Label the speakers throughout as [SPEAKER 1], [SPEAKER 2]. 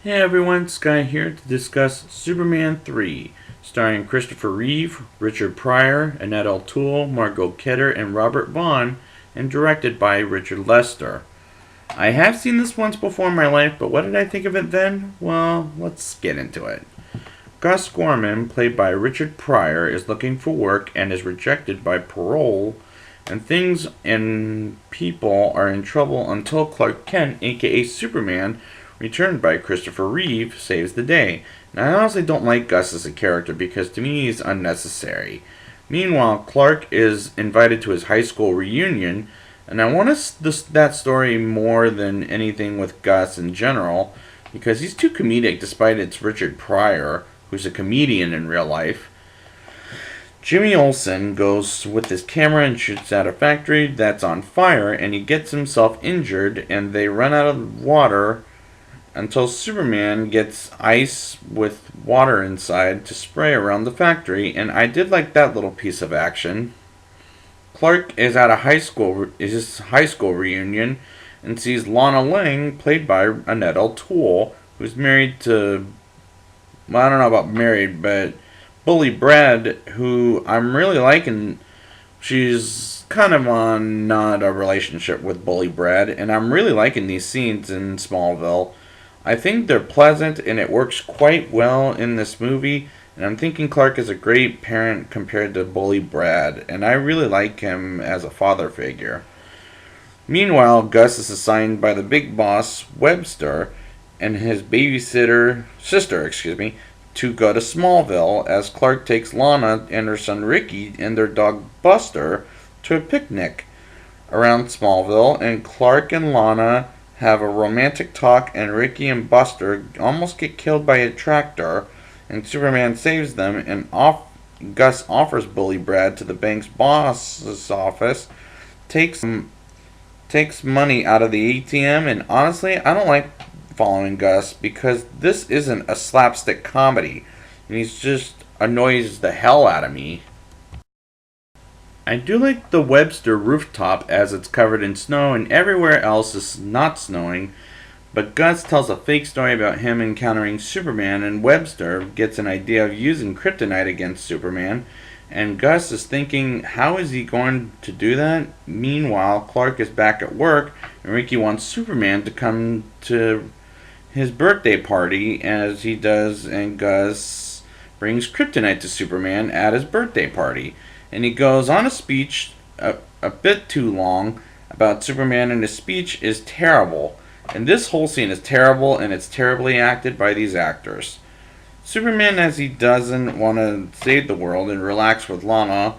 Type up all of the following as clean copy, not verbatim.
[SPEAKER 1] Hey everyone, Sky here to discuss Superman 3, starring Christopher Reeve, Richard Pryor, Annette O'Toole, Margot Kidder, and Robert Vaughn, and directed by Richard Lester. I have seen this once before in my life, but what did I think of it then? Well, let's get into it. Gus Gorman, played by Richard Pryor, is looking for work and is rejected by parole, and things and people are in trouble until Clark Kent, aka Superman, returned by Christopher Reeve, saves the day. Now, I honestly don't like Gus as a character because to me he's unnecessary. Meanwhile, Clark is invited to his high school reunion, and I want that story more than anything with Gus in general because he's too comedic despite it's Richard Pryor, who's a comedian in real life. Jimmy Olsen goes with his camera and shoots at a factory that's on fire, and he gets himself injured, and they run out of water until Superman gets ice with water inside to spray around the factory, and I did like that little piece of action. Clark is at his high school reunion and sees Lana Lang, played by Annette O'Toole, who's married to, well, I don't know about married, but Bully Brad, who I'm really liking. She's kind of on not a relationship with Bully Brad, and I'm really liking these scenes in Smallville. I think they're pleasant and it works quite well in this movie, and I'm thinking Clark is a great parent compared to Bully Brad, and I really like him as a father figure. Meanwhile, Gus is assigned by the big boss, Webster, and his sister, to go to Smallville as Clark takes Lana and her son Ricky and their dog Buster to a picnic around Smallville, and Clark and Lana have a romantic talk, and Ricky and Buster almost get killed by a tractor, and Superman saves them, and Gus offers Bully Brad to the bank's boss's office, takes money out of the ATM, and honestly, I don't like following Gus because this isn't a slapstick comedy, and he's just annoys the hell out of me. I do like the Webster rooftop as it's covered in snow and everywhere else is not snowing, but Gus tells a fake story about him encountering Superman, and Webster gets an idea of using kryptonite against Superman, and Gus is thinking, how is he going to do that? Meanwhile, Clark is back at work, and Ricky wants Superman to come to his birthday party as he does, and Gus brings kryptonite to Superman at his birthday party. And he goes on a speech a bit too long about Superman, and his speech is terrible. And this whole scene is terrible, and it's terribly acted by these actors. Superman, as he doesn't want to save the world and relax with Lana,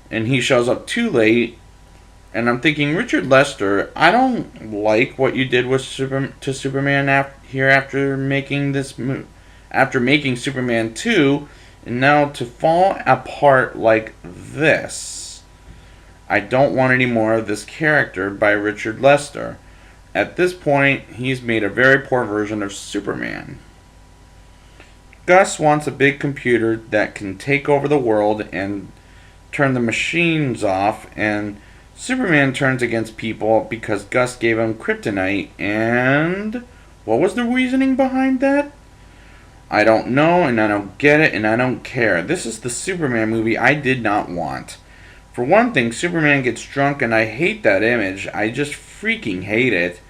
[SPEAKER 1] and he shows up too late. And I'm thinking, Richard Lester, I don't like what you did with Superman after making Superman 2. And now to fall apart like this. I don't want any more of this character by Richard Lester. At this point, he's made a very poor version of Superman. Gus wants a big computer that can take over the world and turn the machines off, and Superman turns against people because Gus gave him kryptonite, and what was the reasoning behind that? I don't know, and I don't get it, and I don't care. This is the Superman movie I did not want. For one thing, Superman gets drunk, and I hate that image. I just freaking hate it.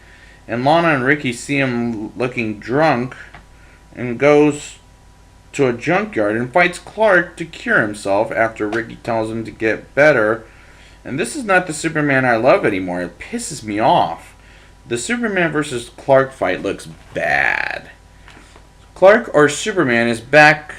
[SPEAKER 1] And Lana and Ricky see him looking drunk, and goes to a junkyard and fights Clark to cure himself after Ricky tells him to get better. And this is not the Superman I love anymore. It pisses me off. The Superman versus Clark fight looks bad. Clark or Superman is back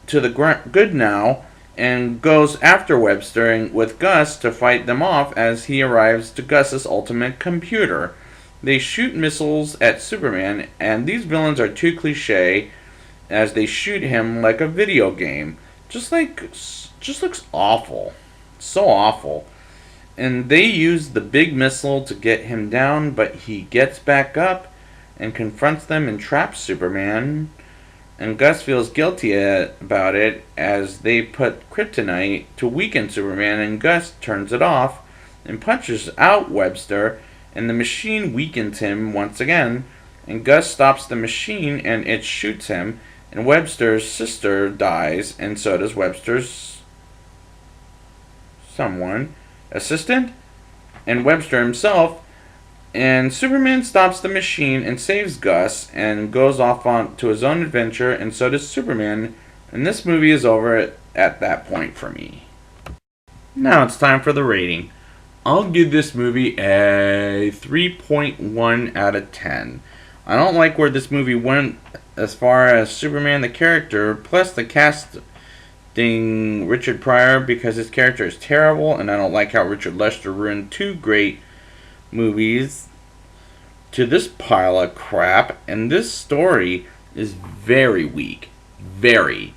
[SPEAKER 1] to the good now and goes after Webster with Gus to fight them off as he arrives to Gus's ultimate computer. They shoot missiles at Superman, and these villains are too cliche as they shoot him like a video game. Just looks awful. So awful. And they use the big missile to get him down, but he gets back up and confronts them and traps Superman, and Gus feels guilty about it as they put kryptonite to weaken Superman, and Gus turns it off and punches out Webster, and the machine weakens him once again, and Gus stops the machine and it shoots him, and Webster's sister dies, and so does Webster's someone, assistant, and Webster himself. And Superman stops the machine and saves Gus and goes off on to his own adventure, and so does Superman. And this movie is over at that point for me. Now it's time for the rating. I'll give this movie a 3.1 out of 10. I don't like where this movie went as far as Superman the character, plus the casting Richard Pryor, because his character is terrible, and I don't like how Richard Lester ruined two great movies to this pile of crap, and this story is very weak. Very.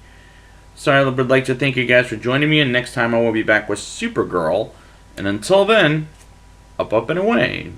[SPEAKER 1] So I would like to thank you guys for joining me, and next time I will be back with Supergirl. And until then, up and away.